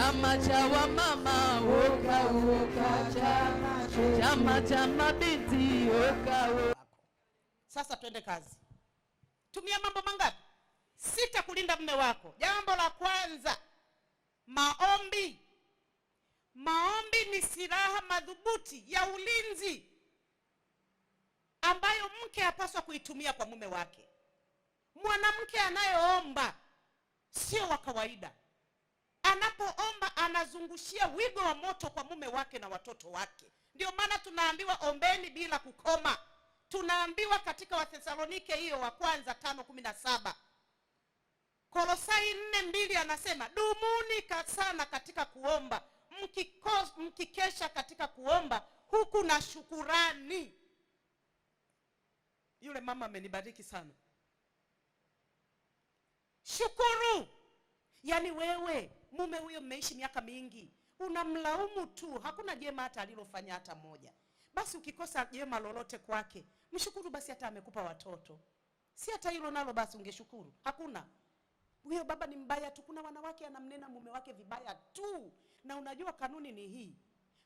chama cha wamama woka woka, chama cha mabinti woka. Sasa twende kazi. Tumia mambo mangapi? 6 kulinda mume wako. Jambo la kwanza, maombi. Maombi ni silaha madhubuti ya ulinzi ambayo mke apaswa kuitumia kwa mume wake. Mwanamke anayeomba sio wa kawaida. Anapoomba anazungushia wigo wa moto kwa mume wake na watoto wake. Ndio maana tunaambiwa ombeni bila kukoma. Tunaambiwa katika Wathesalonike hiyo wa kwanza 5:17. Kolosai 4:2 anasema dumuni sana katika kuomba, mkikesha katika kuomba huku na shukurani. Yule mama amenibariki sana. Shukuru. Yaani wewe mume huyo mmeishi miaka mingi, unamlaumu tu, hakuna jema hata alilofanya hata moja. Basi ukikosa jema lolote kwake, mshukuru basi hata amekupa watoto. Si hata hilo nalo basi ungeshukuru. Hakuna. Huyo baba ni mbaya tu. Kuna wanawake anamnena mume wake vibaya tu. Na unajua kanuni ni hii.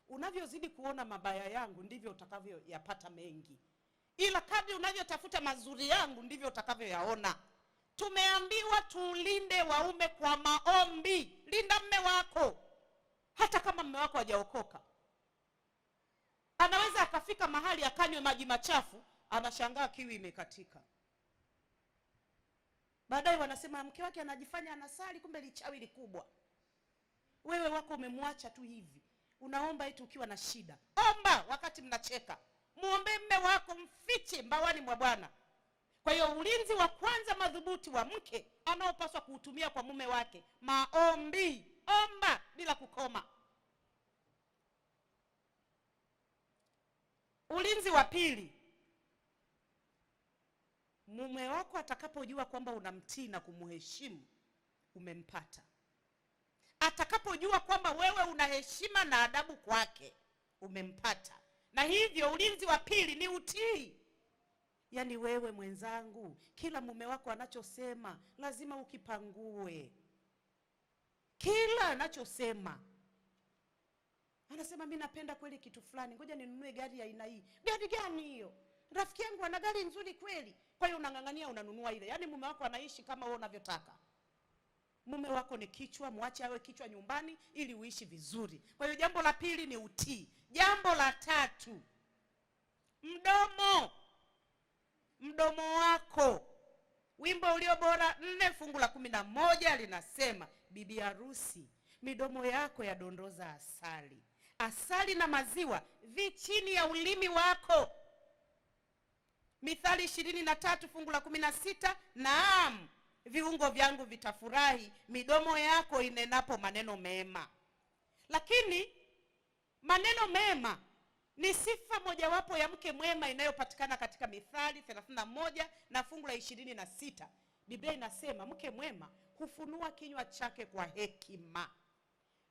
Unavyozidi kuona mabaya yangu ndivyo utakavyoyapata mengi. Ila kadri unavyotafuta mazuri yangu ndivyo utakavyoyaona. Tumeambiwa tulinde waume kwa maombi. Linda mume wako. Hata kama mume wako hajaokoka. Anaweza akafika mahali akanywe maji machafu, anashangaa kiwi imekatika. Baadaye wanasema mke wake anajifanya anasali, kumbe lichawi likubwa. Wewe wako umemwacha tu hivi. Unaomba eti ukiwa na shida. Omba wakati mnacheka. Muombe mume wako, mfiche mbawani mwa Bwana. Kwa hiyo ulinzi wa kwanza madhubuti wa mke anaopaswa kuutumia kwa mume wake, maombi. Omba bila kukoma. Ulinzi wa pili, mume wako atakapojua kwamba unamtii na kumheshimu, umempata. Atakapojua kwamba wewe una heshima na adabu kwake, umempata. Na hivyo ulinzi wa pili ni utii. Yaani wewe mwenzangu, kila mume wako anachosema lazima ukipangue. Kila anachosema. Anasema mimi napenda kweli kitu fulani, ngoja ninunue gari ya aina hii. Gari gani hiyo? Rafiki yangu ana gari nzuri kweli. Kwa hiyo unang'ang'ania unanunua ile. Yaani mume wako anaishi kama wewe unavyotaka. Mume wako ni kichwa, muache awe kichwa nyumbani ili uishi vizuri. Kwa hiyo jambo la pili ni utii. Jambo la tatu, mdomo. Mdomo wako. Wimbo ulio bora 4:11 linasema, bibi harusi, midomo yako yadondoza asali. Asali na maziwa vi chini ya ulimi wako. Mithali 23:16, naam, viungo vyangu vitafurahi midomo yako inenapo maneno mema. Lakini maneno mema ni sifa mojawapo ya mke mwema inayopatikana katika Mithali 31 na fungu la 26. Biblia inasema mke mwema hufunua kinywa chake kwa hekima.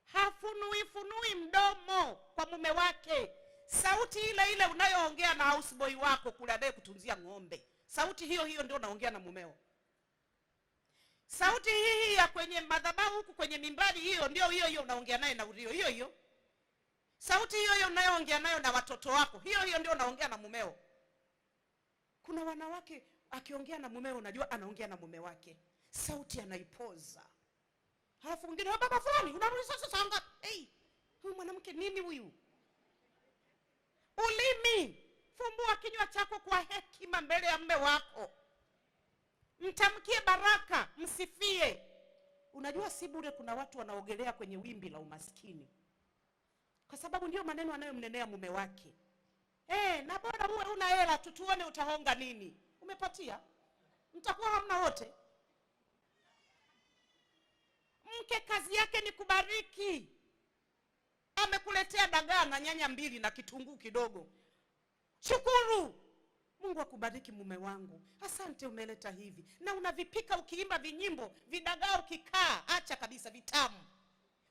Hafunui mdomo kwa mume wake. Sauti ile ile unayoongea na houseboy wako kule anaye kutunzia ng'ombe, sauti hiyo hiyo ndio unaongea na mumeo. Sauti hii ya kwenye madhabahu huku kwenye mimbari hiyo ndio hiyo hiyo unaongea naye na urio hiyo hiyo. Sauti hiyo hiyo unayoongea nayo na watoto wako, hiyo hiyo ndio unaongea na mumeo. Kuna wanawake akiongea na mumeo unajua anaongea na mume wake. Sauti anaipoza. Halafu mwingine, baba fulani, unarudi sasa saa ngapi? Huyu mwanamke nini huyu? Ulimi. Fumbua kinywa chako kwa hekima mbele ya mume wako. Mtamkie baraka, msifie. Unajua si bure kuna watu wanaogelea kwenye wimbi la umaskini. Kwa sababu ndio maneno anayomnenea mume wake. Na bora uwe una hela tutuone utahonga nini. Umepatia? Mtakuwa hamna wote. Mke kazi yake ni kubariki. Amekuletea dagaa na nyanya 2 na kitunguu kidogo. Shukuru. Mungu akubariki mume wangu. Asante umeleta hivi. Na unavipika ukiimba vinyimbo, vidagaa ukikaa, acha kabisa vitamu.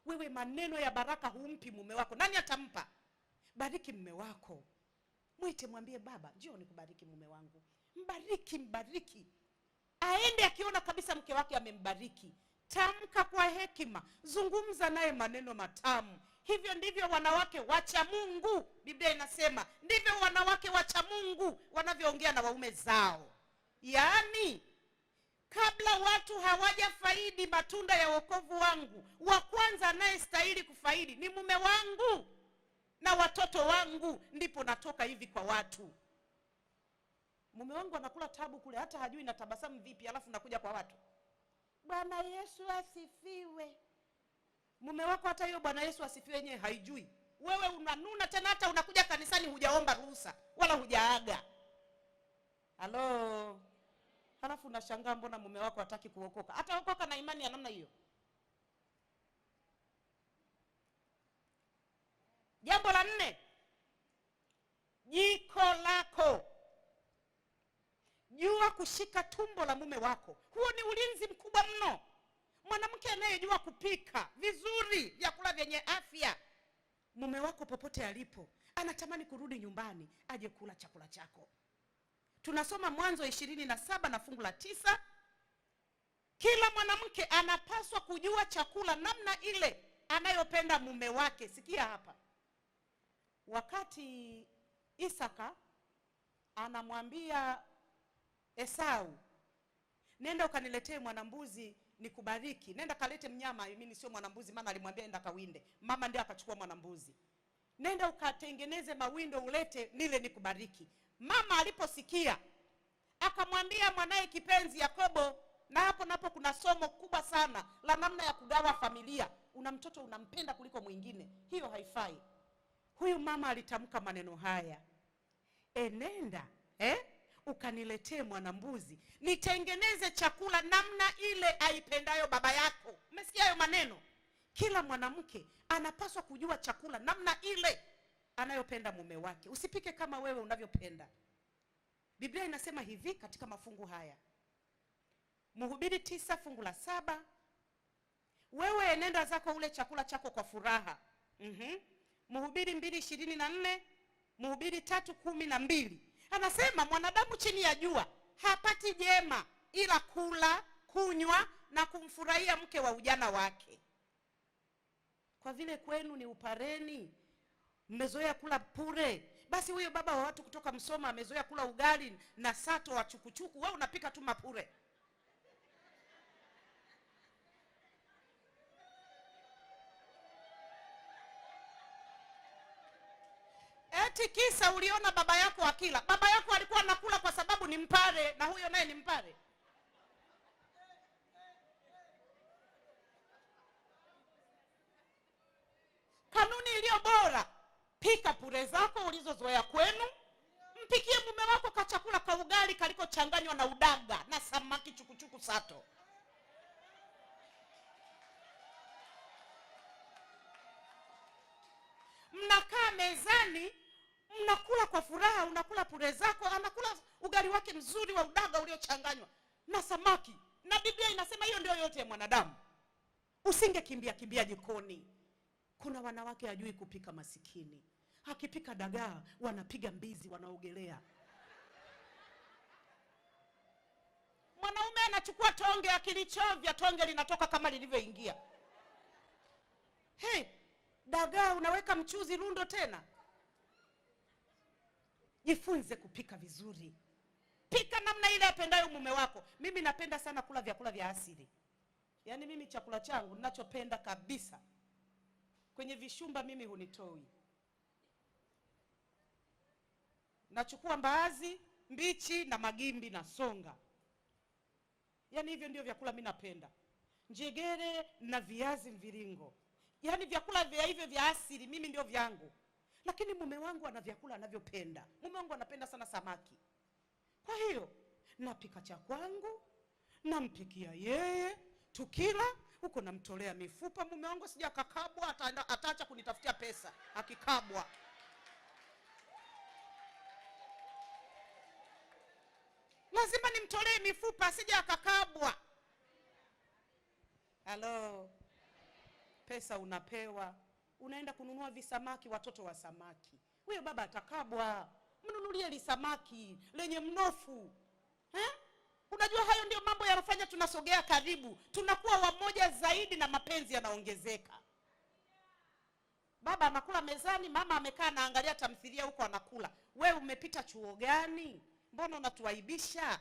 Wewe maneno ya baraka humpi mume wako. Nani atampa? Bariki mume wako. Mwite mwambie, baba, njoo nikubariki mume wangu. Mbariki. Aende akiona kabisa mke wake amembariki. tamka kwa hekima, zungumza naye maneno matamu. Hivyo ndivyo wanawake wacha Mungu, Biblia inasema ndivyo wanawake wacha Mungu wanavyoongea na waume zao. Yaani kabla watu hawajafaidi matunda ya wokovu wangu, wa kwanza anayestahili kufaidi ni mume wangu na watoto wangu, ndipo natoka hivi kwa watu. Mume wangu anakula tabu kule, hata hajui na tabasamu vipi, alafu nakuja kwa watu, Bwana Yesu asifiwe. Mume wako hata hiyo Bwana Yesu asifiwe yenyewe haijui. Wewe unanuna tena, hata unakuja kanisani hujaomba ruhusa wala hujaaga. Halo. Halafu unashangaa mbona mume wako hataki kuokoka. Hata okoka na imani ya namna hiyo. Jambo la 4. Jiko lako. Jua kushika tumbo la mume wako. Huo ni ulinzi mkubwa mno. Mwanamke anayejua kupika vizuri vyakula vyenye afya, mume wako popote alipo anatamani kurudi nyumbani aje kula chakula chako. Tunasoma Mwanzo 27 na fungu la 9. Kila mwanamke anapaswa kujua chakula namna ile anayopenda mume wake. Sikia hapa. Wakati Isaka anamwambia Esau, nenda ukaniletee mwanambuzi nikubariki. Nenda kalete mnyama, mimi sio mwanambuzi, maana alimwambia nenda kawinde. Mama ndiye akachukua mwanambuzi. Nenda ukatengeneze mawindo ulete nile nikubariki. Mama aliposikia akamwambia mwanae kipenzi Yakobo, na hapo napo kuna somo kubwa sana la namna ya kugawa familia. Una mtoto unampenda kuliko mwingine, hiyo haifai. Huyu mama alitamka maneno haya, nenda ukaniletee mwanambuzi nitengeneze chakula namna ile aipendayo baba yako. Umesikia hayo maneno? Kila mwanamke anapaswa kujua chakula namna ile anayopenda mume wake. Usipike kama wewe unavyopenda. Biblia inasema hivi katika mafungu haya. Mhubiri 9 fungu la 7. Wewe enenda zako ule chakula chako kwa furaha. Mhubiri 2:24, Mhubiri 3:12. Anasema mwanadamu chini ya jua hapati jema ila kula, kunywa na kumfurahia mke wa ujana wake. Kwa vile kwenu ni upareni, mmezoea kula pure, basi huyo baba wa watu kutoka Msoma amezoea kula ugali na sato wa chukuchuku, wewe unapika tu mapure. Eti kisa uliona baba yako akila. Baba yako alikuwa anakula kwa sababu ni mpare, na huyo naye ni mpare. Kanuni iliyo bora, pika pure zako ulizozoea kwenu. Mpikie mume wako kachakula ka ugali kaliko changanywa na udaga na samaki chukuchuku sato. Mnakaa mezani, mnakula kwa furaha, unakula pure zako, anakula ugali wake mzuri wa udaga uliochanganywa na samaki. Na Biblia inasema hiyo ndio yote ya mwanadamu. Usingekimbia kimbia jikoni. Kuna wanawake hajui kupika masikini. Akipika dagaa wanapiga mbizi, wanaogelea. Mwanaume anachukua tonge akilichovya, tonge linatoka kama lilivyoingia. Dagaa unaweka mchuzi rundo tena. Jifunze kupika vizuri. Pika namna ile apendayo mume wako. Mimi napenda sana kula vyakula vya asili. Yaani mimi chakula changu ninachopenda kabisa, kwenye vishumba mimi hunitoi. Nachukua mbaazi mbichi na magimbi na songa. Yaani hivyo ndio vyakula mimi napenda. Njegere na viazi mviringo. Yaani vyakula vya hivyo vya asili mimi ndio vyangu. Lakini mume wangu ana vyakula anavyopenda. Mume wangu anapenda sana samaki. Kwa hiyo napika cha kwangu, nampikia yeye, tukila huko namtolea mifupa. Mume wangu sija akakabwa, ataacha kunitafutia pesa akikabwa. Lazima nimtolee mifupa sija akakabwa. Halo. Pesa unapewa, unaenda kununua visamaki, watoto wa samaki. Huyo baba atakabwa. Mnunulie li samaki lenye mnofu. Unajua hayo ndio mambo yanafanya tunasogea karibu, tunakuwa wamoja zaidi na mapenzi yanaongezeka. Baba anakula mezani, mama amekaa anaangalia tamthilia huko anakula. Wewe umepita chuo gani? Mbona unatuaibisha?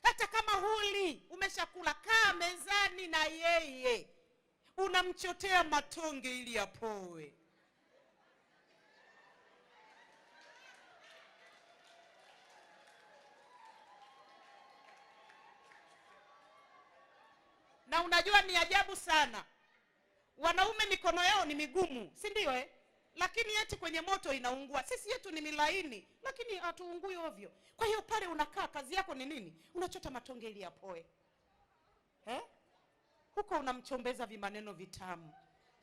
Hata kama huli, umeshakula, kaa mezani na yeye. Unamchotea matonge ili apoe. Na unajua ni ajabu sana, wanaume mikono yao ni migumu, si ndio Lakini eti kwenye moto inaungua. Sisi yetu ni milaini, lakini hatuungui ovyo. Kwa hiyo pale unakaa, kazi yako ni nini? Unachota matonge ili apoe. Huko unamchombeza vimaneno vitamu.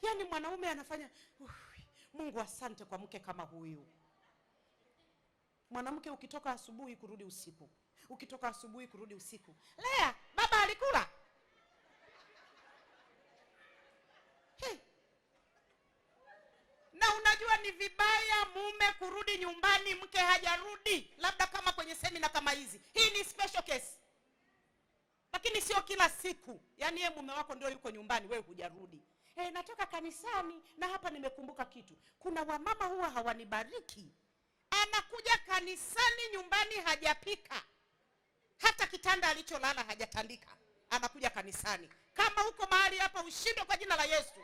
Yaani mwanaume anafanya, Mungu asante kwa mke kama huyu. Mwanamke ukitoka asubuhi kurudi usiku. Ukitoka asubuhi kurudi usiku. Lea, baba alikula? Na unajua ni vibaya mume kurudi nyumbani mke hajarudi, labda kama kwenye semina kama hizi. Hii ni special case. Lakini sio kila siku. Yaani yeye mume wako ndio yuko nyumbani, wewe hujarudi. Natoka kanisani na hapa nimekumbuka kitu. Kuna wamama huwa hawanibariki. Anakuja kanisani, nyumbani hajapika. Hata kitanda alicholala hajatandika. Anakuja kanisani. Kama uko mahali hapa, ushindwe kwa jina la Yesu.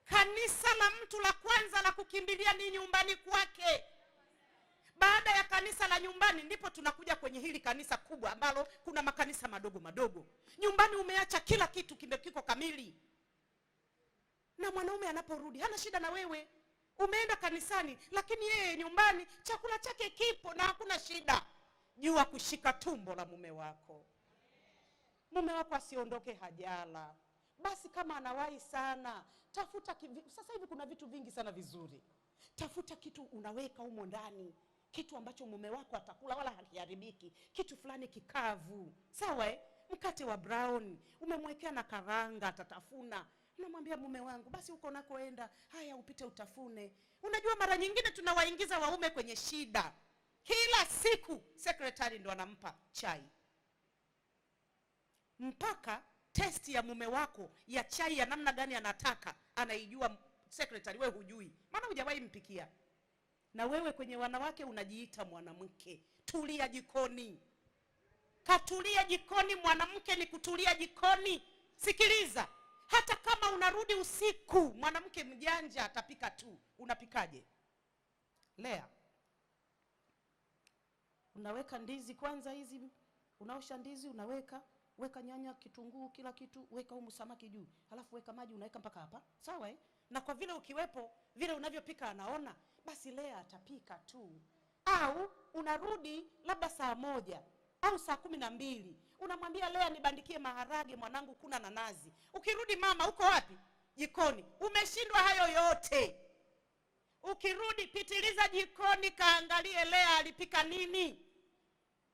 Kanisa la mtu la kwanza la kukimbilia ni nyumbani kwake. Baada ya kanisa la nyumbani ndipo tunakuja kwenye hili kanisa kubwa ambalo kuna makanisa madogo madogo. Nyumbani umeacha kila kitu kiko kamili. Na mwanaume anaporudi hana shida na wewe. Umeenda kanisani lakini yeye nyumbani chakula chake kipo na hakuna shida. Jua kushika tumbo la mume wako. Mume wako asiondoke hajala. Basi kama anawahi sana, tafuta sasa hivi kuna vitu vingi sana vizuri. Tafuta kitu unaweka humo ndani. Kitu ambacho mume wako atakula wala hakiharibiki. Kitu fulani kikavu. Sawa Mkate wa brown, umemwekea na karanga atatafuna. Unamwambia mume wangu, basi uko nakoenda, haya upite utafune. Unajua mara nyingine tunawaingiza waume kwenye shida. Kila siku secretary ndo anampa chai. Mpaka testi ya mume wako ya chai ya namna gani anataka anaijua secretary, wewe hujui. Maana hujawahi mpikia. Na wewe kwenye wanawake unajiita mwanamke. Tulia jikoni. Katulia jikoni, mwanamke ni kutulia jikoni. Sikiliza, hata kama unarudi usiku, mwanamke mjanja atapika tu. Unapikaje? Lea, unaweka ndizi kwanza hizi, unaosha ndizi, weka nyanya, kitunguu, kila kitu, weka humu samaki juu. Halafu weka maji, unaweka mpaka hapa. Sawa Na kwa vile ukiwepo, vile unavyopika anaona, basi Lea atapika tu. Au unarudi labda saa 1 au saa 12. Unamwambia Lea, nibandikie maharage mwanangu, kuna na nazi. Ukirudi mama, uko wapi? Jikoni. Umeshindwa hayo yote. Ukirudi pitiliza jikoni, kaangalie Lea alipika nini.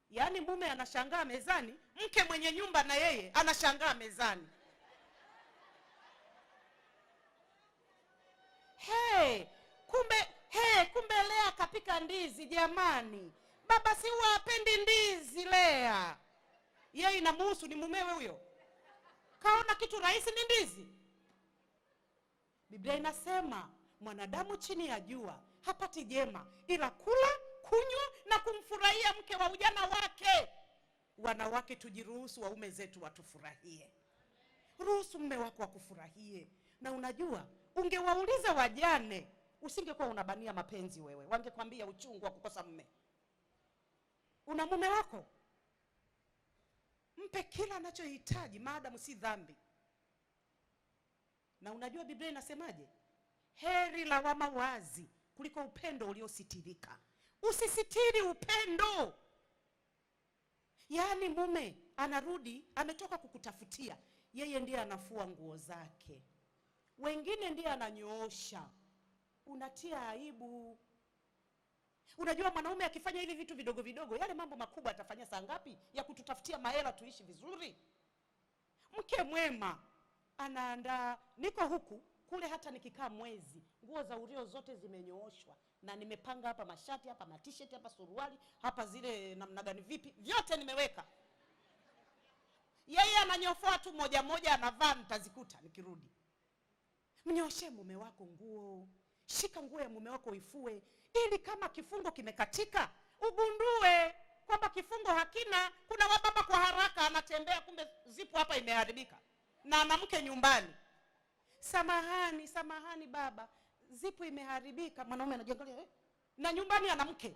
Yaani mume anashangaa mezani, mke mwenye nyumba na yeye anashangaa mezani. Kumbe Lea kapika ndizi jamani. Baba si huwa hapendi ndizi Lea. Yeye inamuhusu, ni mumewe huyo. Kaona kitu rahisi ni ndizi. Biblia inasema mwanadamu chini ya jua hapati jema ila kula, kunywa na kumfurahia mke wa ujana wake. Wanawake tujiruhusu waume zetu watufurahie. Ruhusu mume wako akufurahie. Na unajua, ungewauliza wajane, usingekuwa unabania mapenzi wewe. Wangekwambia uchungu wa kukosa mume. Una mume wako, mpe kila anachohitaji maadamu si dhambi. Na unajua Biblia inasemaje? Heri lawama wazi kuliko upendo uliositirika. Usisitiri upendo. Yaani mume anarudi, ametoka kukutafutia, yeye ndiye anafua nguo zake. Wengine ndiye ananyoosha. Unatia aibu. Unajua mwanaume akifanya hivi vitu vidogo vidogo, yale mambo makubwa atafanya saa ngapi ya kututafutia mahela tuishi vizuri? Mke mwema anaandaa, niko huku, kule hata nikikaa mwezi, nguo za Urio zote zimenyooshwa na nimepanga hapa mashati, hapa t-shirt, hapa suruali, hapa zile namna gani vipi, vyote nimeweka. Yeye ananyofoa tu moja moja, anavaa, nitazikuta nikirudi. Mnyoshe mume wako nguo, shika nguo ya mume wako ifue, ili kama kifungo kimekatika ugundue kwamba kifungo hakina. Kuna wababa kwa haraka anatembea, kumbe zipo hapa imeharibika, na anamke nyumbani, samahani baba, zipo imeharibika. Mwanaume anajiangalia na nyumbani anamke.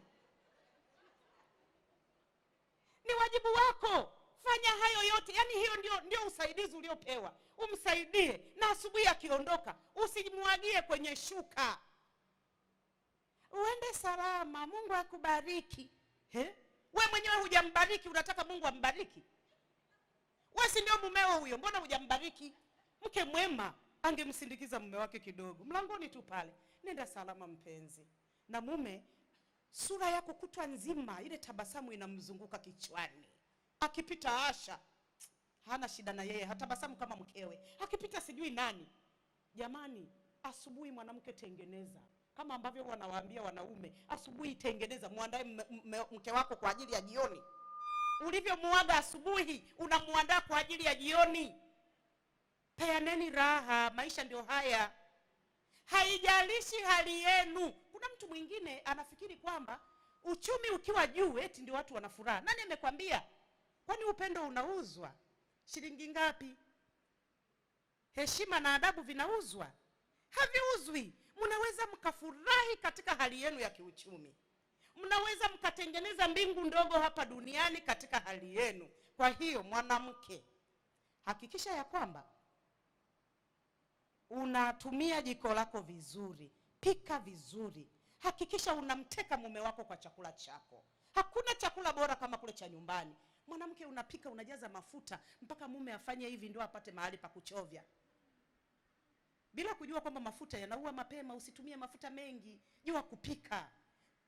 Ni wajibu wako, fanya hayo yote. Yani hiyo ndio usaidizi uliopewa, umsaidie, na asubuhi akiondoka usimwagie kwenye shuka. Uende salama, Mungu akubariki. Wewe mwenyewe hujambariki, unataka Mungu ambariki? Wewe si ndio mumeo huyo, mbona hujambariki? Mke mwema angemsindikiza mume wake kidogo mlangoni tu pale, nenda salama mpenzi. Na mume, sura yako kutwa nzima ile tabasamu inamzunguka kichwani. Akipita Asha, hana shida na yeye, hatabasamu kama mkewe. Akipita sijui nani. Jamani, asubuhi mwanamke tengeneza. Kama ambavyo wanawaambia wanaume, asubuhi tengeneza, muandae mke wako kwa ajili ya jioni. Ulivyomuaga asubuhi, unamuandaa kwa ajili ya jioni. Peaneni raha, maisha ndio haya. Haijalishi hali yenu. Kuna mtu mwingine anafikiri kwamba uchumi ukiwa juu eti ndio watu wana furaha. Nani amekwambia? Kwani upendo unauzwa? Shilingi ngapi? Heshima na adabu vinauzwa? Haviuzwi. Mnaweza mkafurahi katika hali yenu ya kiuchumi. Mnaweza mkatengeneza mbingu ndogo hapa duniani katika hali yenu. Kwa hiyo mwanamke, hakikisha ya kwamba unatumia jiko lako vizuri, pika vizuri. Hakikisha unamteka mume wako kwa chakula chako. Hakuna chakula bora kama kule cha nyumbani. Mwanamke unapika, unajaza mafuta mpaka mume afanye hivi ndio apate mahali pa kuchovya, bila kujua kwamba mafuta yanaua mapema. Usitumie mafuta mengi, jua kupika.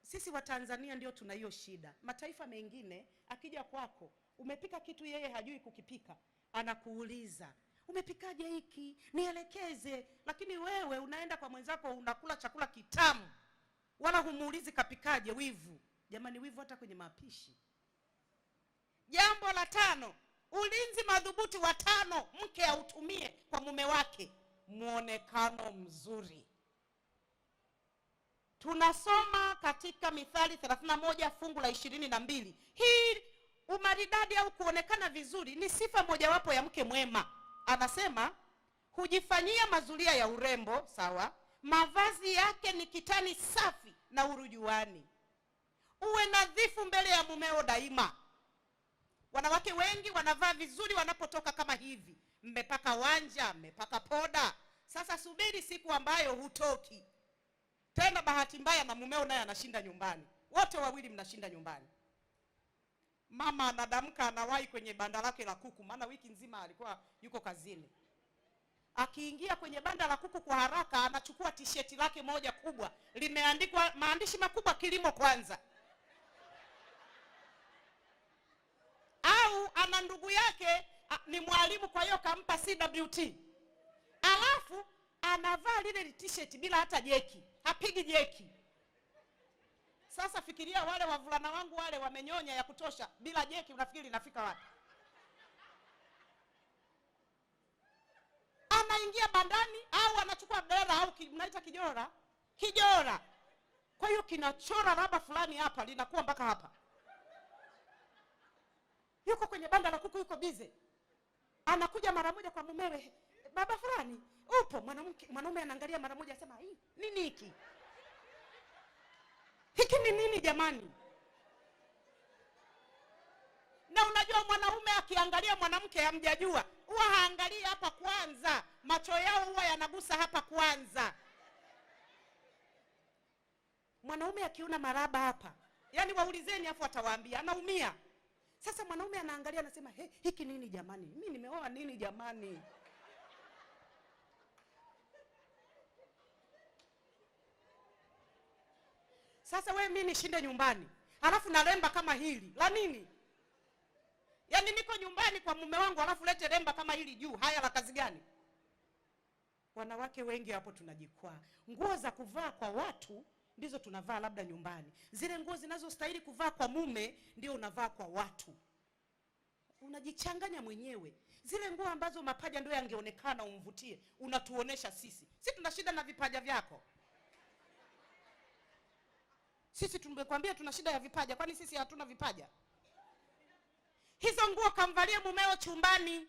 Sisi wa Tanzania ndio tuna hiyo shida. Mataifa mengine akija kwako, umepika kitu yeye hajui kukipika, anakuuliza, umepikaje hiki? Nielekeze. Lakini wewe unaenda kwa mwenzako unakula chakula kitamu, wala humuulizi kapikaje. Wivu. Jamani, wivu hata kwenye mapishi. Jambo la 5, ulinzi madhubuti wa 5 mke autumie kwa mume wake: muonekano mzuri. Tunasoma katika Mithali 31 fungu la 22. Hii umaridadi au kuonekana vizuri ni sifa mojawapo ya mke mwema. Anasema, hujifanyia mazulia ya urembo, sawa, mavazi yake ni kitani safi na urujuani. Uwe nadhifu mbele ya mumeo daima. Wanawake wengi wanavaa vizuri wanapotoka kama hivi. Mmepaka wanja, mmepaka poda. Sasa subiri siku ambayo hutoki. Tena bahati mbaya na mumeo naye anashinda nyumbani. Wote wawili mnashinda nyumbani. Mama anadamka, anawahi kwenye banda lake la kuku, maana wiki nzima alikuwa yuko kazini. Akiingia kwenye banda la kuku kwa haraka, anachukua t-shirt lake moja kubwa, limeandikwa maandishi makubwa, kilimo kwanza. Au ana ndugu yake ni mwalimu, kwa hiyo kampa CWT. Alafu anavaa lile t-shirt bila hata jeki, hapigi jeki. Sasa fikiria wale wavulana wangu wale wamenyonya ya kutosha, bila jeki unafikiri inafika wapi? Anaingia bandani au anachukua dera au mnaita kijora. Kwa hiyo kinachora raba fulani hapa, linakuwa mpaka hapa. Yuko kwenye banda la kuku, yuko busy. Anakuja mara moja kwa mumewe, baba fulani, upo? Mwanaume anaangalia mara moja, asema, hii nini hiki? Hiki ni nini jamani? Na unajua mwanaume akiangalia mwanamke hamjajua, huwa haangalii hapa kwanza. Macho yao huwa yanagusa hapa kwanza. Mwanaume akiona maraba hapa, yani waulizeni afu atawaambia, anaumia. Sasa mwanaume anaangalia, anasema, hiki nini jamani? Mimi nimeoa nini jamani? Sasa wewe mimi nishinde nyumbani, alafu nalemba kama hili. La nini? Yaani niko nyumbani kwa mume wangu, alafu lete lemba kama hili juu. Haya la kazi gani? Wanawake wengi hapo tunajikwaa. Nguo za kuvaa kwa watu ndizo tunavaa labda nyumbani. Zile nguo zinazostahili kuvaa kwa mume ndio unavaa kwa watu. Unajichanganya mwenyewe. Zile nguo ambazo mapaja ndio yangeonekana umvutie, unatuonesha sisi. Sisi tuna shida na vipaja vyako. Sisi tumekwambia tuna shida ya vipaja, kwani sisi hatuna vipaja? Hizo nguo kamvalia mumeo chumbani.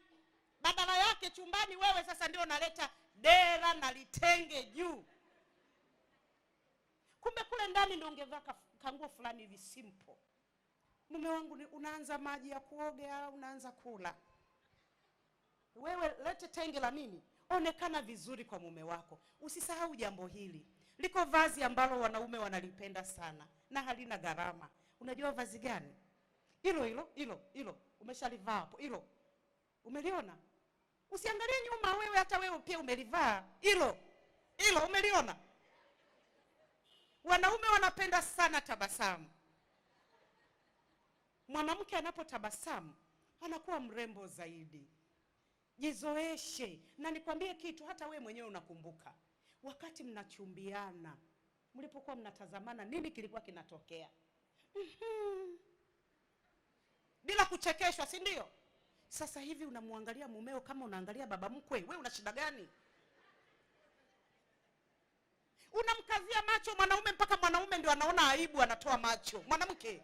Badala yake chumbani wewe sasa ndio unaleta dera na litenge juu. Kumbe kule ndani ndio ungevaa kanguo fulani hivi simple. Mume wangu unaanza maji ya kuoga, unaanza kula. Wewe lete tenge la nini? Onekana vizuri kwa mume wako. Usisahau jambo hili. Liko vazi ambalo wanaume wanalipenda sana na halina gharama. Unajua vazi gani? Hilo. Umeshalivaa hapo. Hilo. Umeliona? Usiangalie nyuma wewe, hata wewe pia umelivaa. Hilo umeliona? Wanaume wanapenda sana tabasamu. Mwanamke anapotabasamu anakuwa mrembo zaidi. Jizoeshe. Na nikwambie kitu, hata wewe mwenyewe unakumbuka wakati mnachumbiana, mlipokuwa mnatazamana, nini kilikuwa kinatokea? Bila kuchekeshwa, si ndio? Sasa hivi unamwangalia mumeo kama unaangalia baba mkwe. Wewe una shida gani? Unamkazia macho mwanaume mpaka mwanaume ndio anaona aibu, anatoa macho. Mwanamke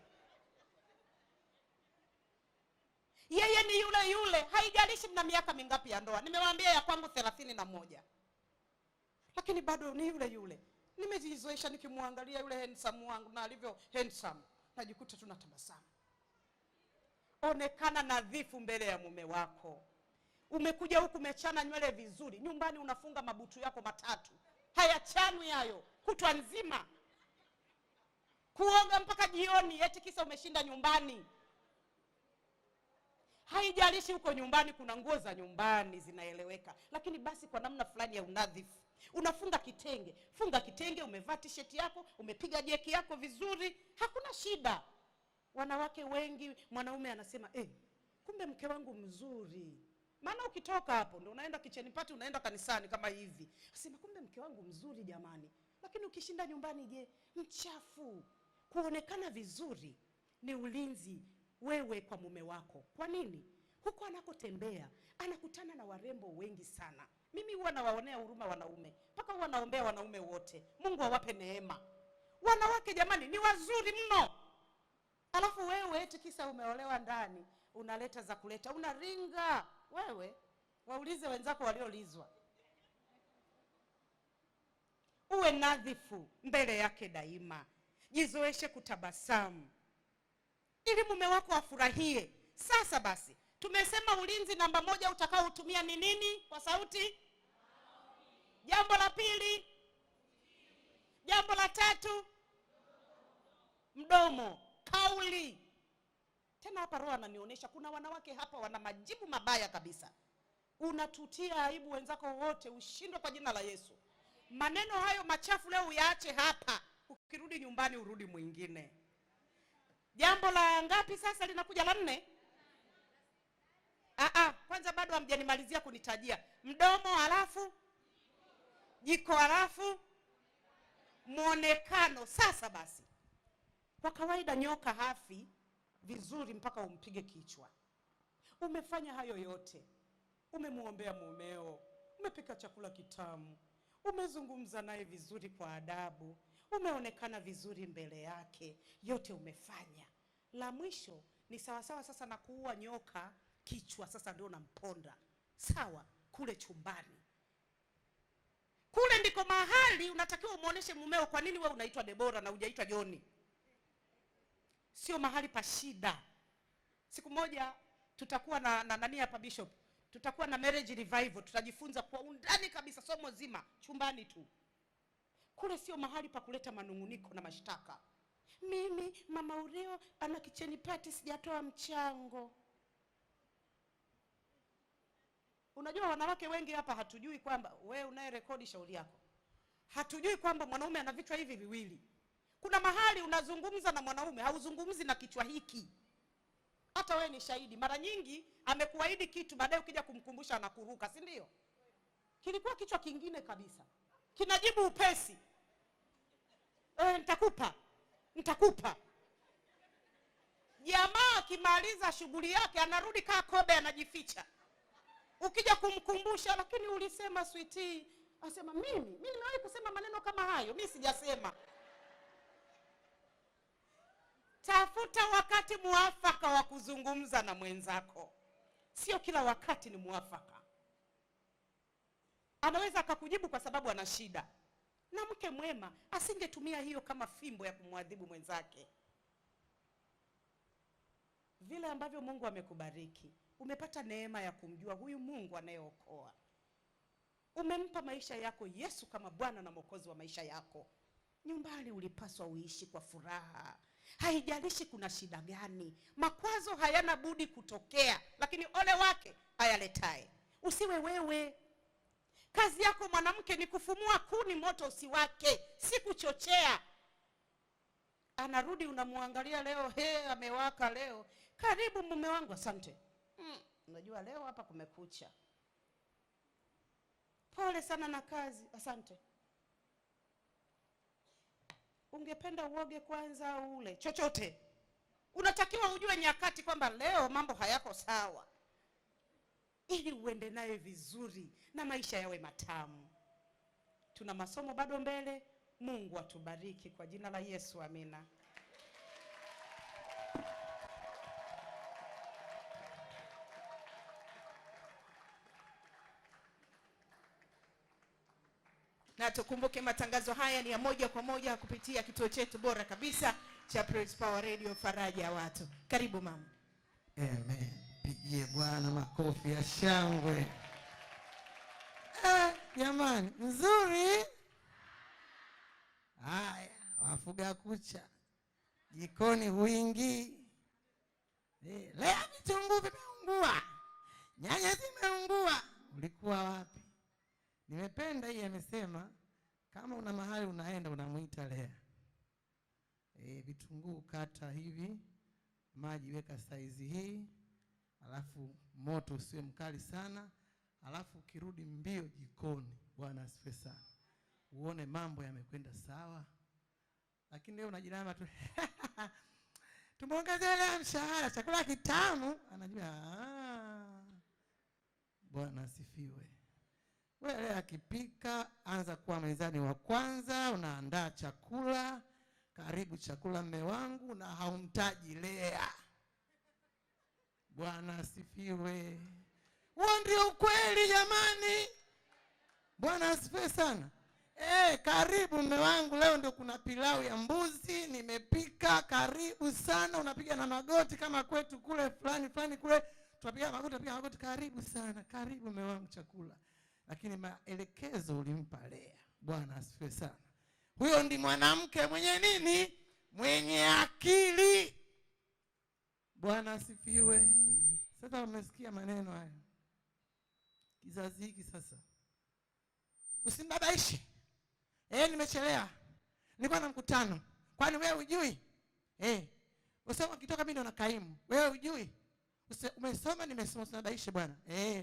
yeye ni yule, haijalishi mna miaka mingapi ya ndoa. Nimewaambia ya kwangu 31. Lakini bado ni yule. Nimejizoesha nikimwangalia yule handsome wangu na alivyo handsome, najikuta tunatabasamu. Onekana nadhifu mbele ya mume wako. Umekuja huku umechana nywele vizuri, nyumbani unafunga mabutu yako 3. Hayachanwi hayo kutwa nzima. Kuoga mpaka jioni eti kisa umeshinda nyumbani. Haijalishi huko nyumbani kuna nguo za nyumbani zinaeleweka, lakini basi kwa namna fulani ya unadhifu. Unafunga kitenge, funga kitenge, umevaa t-shirt yako, umepiga jeki yako vizuri, hakuna shida. Wanawake wengi mwanaume anasema, kumbe mke wangu mzuri. Maana ukitoka hapo ndio unaenda kitchen party, unaenda kanisani kama hivi. Anasema kumbe mke wangu mzuri jamani. Lakini ukishinda nyumbani je, mchafu. Kuonekana vizuri ni ulinzi wewe kwa mume wako. Kwa nini? Huko anakotembea anakutana na warembo wengi sana. Mimi huwa nawaonea huruma wanaume, mpaka huwa naombea wanaume wote, Mungu awape neema. Wanawake jamani ni wazuri mno. Alafu wewe eti kisa umeolewa ndani unaleta za kuleta, unaringa. Wewe waulize wenzako waliolizwa. Uwe nadhifu mbele yake daima. Jizoeshe kutabasamu ili mume wako afurahie. Sasa basi, tumesema ulinzi namba 1 utakao utumia ni nini? Kwa sauti. Jambo la pili. Jambo la 3. Mdomo, kauli. Tena hapa Roho ananionyesha kuna wanawake hapa wana majibu mabaya kabisa. Unatutia aibu wenzako wote, ushindwe kwa jina la Yesu. Maneno hayo machafu leo uyaache hapa. Ukirudi nyumbani urudi mwingine. Jambo la ngapi sasa linakuja? La 4. Kwanza bado hamjanimalizia kunitajia. Mdomo, halafu jiko, halafu muonekano. Sasa basi, kwa kawaida nyoka hafi vizuri mpaka umpige kichwa. Umefanya hayo yote, umemuombea mumeo, umepika chakula kitamu, umezungumza naye vizuri kwa adabu, umeonekana vizuri mbele yake, yote umefanya. La mwisho ni sawasawa sasa na kuua nyoka kichwa, sasa ndio unamponda. Sawa, kule chumbani. Kule ndiko mahali unatakiwa umuoneshe mumeo kwa nini wewe unaitwa Debora na hujaitwa Joni. Sio mahali pa shida. Siku moja tutakuwa na nani hapa Bishop? Tutakuwa na marriage revival, tutajifunza kwa undani kabisa somo zima chumbani tu. Kule sio mahali pa kuleta manunguniko na mashtaka. Mimi mama Ureo ana kitchen party sijatoa mchango. Unajua wanawake wengi hapa hatujui kwamba wewe unayerekodi shauri yako, hatujui kwamba mwanaume ana vichwa hivi viwili. Kuna mahali unazungumza na mwanaume hauzungumzi na kichwa hiki. Hata wewe ni shahidi. Mara nyingi amekuahidi kitu, baadaye ukija kumkumbusha anakuruka, si ndio? kilikuwa kichwa kingine kabisa, kinajibu upesi. Nitakupa. Jamaa akimaliza shughuli yake anarudi kaa kobe, anajificha. Ukija kumkumbusha, lakini ulisema sweetie, asema mimi nimewahi kusema maneno kama hayo? Mimi sijasema. Tafuta wakati muafaka wa kuzungumza na mwenzako. Sio kila wakati ni muafaka. Anaweza akakujibu kwa sababu ana shida. Na mke mwema asingetumia hiyo kama fimbo ya kumwadhibu mwenzake. Vile ambavyo Mungu amekubariki, umepata neema ya kumjua huyu Mungu anayeokoa. Umempa maisha yako Yesu kama Bwana na Mwokozi wa maisha yako. Nyumbani ulipaswa uishi kwa furaha. Haijalishi kuna shida gani. Makwazo hayana budi kutokea, lakini ole wake ayaletaye. Usiwe wewe. Kazi yako mwanamke ni kufumua kuni moto usiwake, si kuchochea. Anarudi unamwangalia leo, amewaka leo. Karibu mume wangu, asante. Unajua leo hapa kumekucha. Pole sana na kazi, asante. Ungependa uoge kwanza ule chochote. Unatakiwa ujue nyakati kwamba leo mambo hayako sawa, ili uende naye vizuri na maisha yawe matamu. Tuna masomo bado mbele. Mungu atubariki kwa jina la Yesu, amina. Na tukumbuke matangazo haya ni ya moja kwa moja kupitia kituo chetu bora kabisa cha Praise Power Radio, faraja ya watu. Karibu mama. Amen. Pigie Bwana makofi ya shangwe. Jamani, nzuri. Haya, wafuga kucha. Jikoni huingi. Leo vitunguu vimeungua. Nyanya zimeungua. Ulikuwa wapi? Nimependa hii amesema kama una mahali unaenda unamuita Lea. Vitunguu kata hivi, maji weka saizi hii, alafu moto usiwe mkali sana, alafu ukirudi mbio jikoni. Bwana asifiwe sana. Uone mambo yamekwenda sawa. Lakini leo unajinama tu. Tumeongezea mshahara, chakula kitamu, anajua Bwana asifiwe. Wewe akipika, anza kuwa mezani wa kwanza, unaandaa chakula, karibu chakula mme wangu, na haumtaji Lea. Bwana asifiwe. Huo ndio ukweli jamani. Bwana asifiwe sana. Karibu mme wangu, leo ndio kuna pilau ya mbuzi nimepika, karibu sana. Unapiga na magoti kama kwetu kule fulani kule, tunapiga magoti, karibu sana, karibu mme wangu chakula. Lakini maelekezo ulimpa Lea. Bwana asifiwe sana. Huyo ndi mwanamke mwenye nini? Mwenye akili. Bwana asifiwe. Sasa umesikia maneno haya. Kizazi hiki sasa. Usimbabaishe. Nimechelewa. Nilikuwa na mkutano. Kwani wewe hujui? Usema kitoka mimi ndo na kaimu. Wewe hujui? Umesoma nimesoma, usimbabaishe bwana.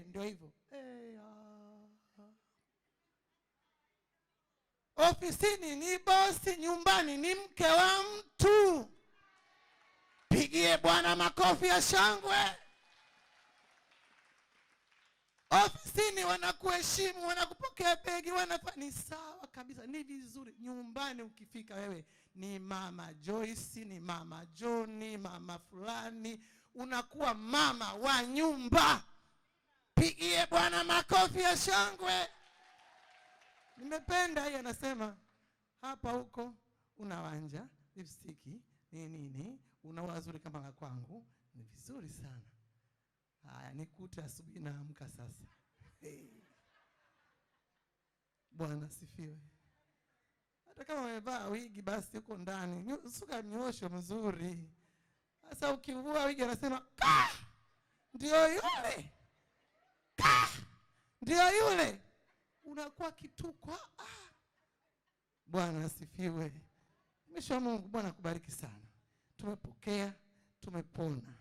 Ndio hivyo. Ofisini ni bosi, nyumbani ni mke wa mtu. Pigie Bwana makofi ya shangwe. Ofisini wanakuheshimu, wanakupokea begi, ni sawa kabisa, ni vizuri. Nyumbani ukifika wewe ni mama Joyce, ni mama John, mama fulani, unakuwa mama wa nyumba. Pigie Bwana makofi ya shangwe. Nimependa hii anasema hapa huko unawanja lipstiki nini unaoa nzuri kama la kwangu, ni vizuri sana. Haya, nikute asubuhi naamka sasa. Bwana asifiwe. Hata kama umevaa wigi basi uko ndani suka nyosho mzuri. Sasa ukivua wigi anasema ndio yule. Ndio yule. Unakuwa kituko. Bwana asifiwe. Mwisho wa Mungu, Bwana kubariki sana. Tumepokea, tumepona.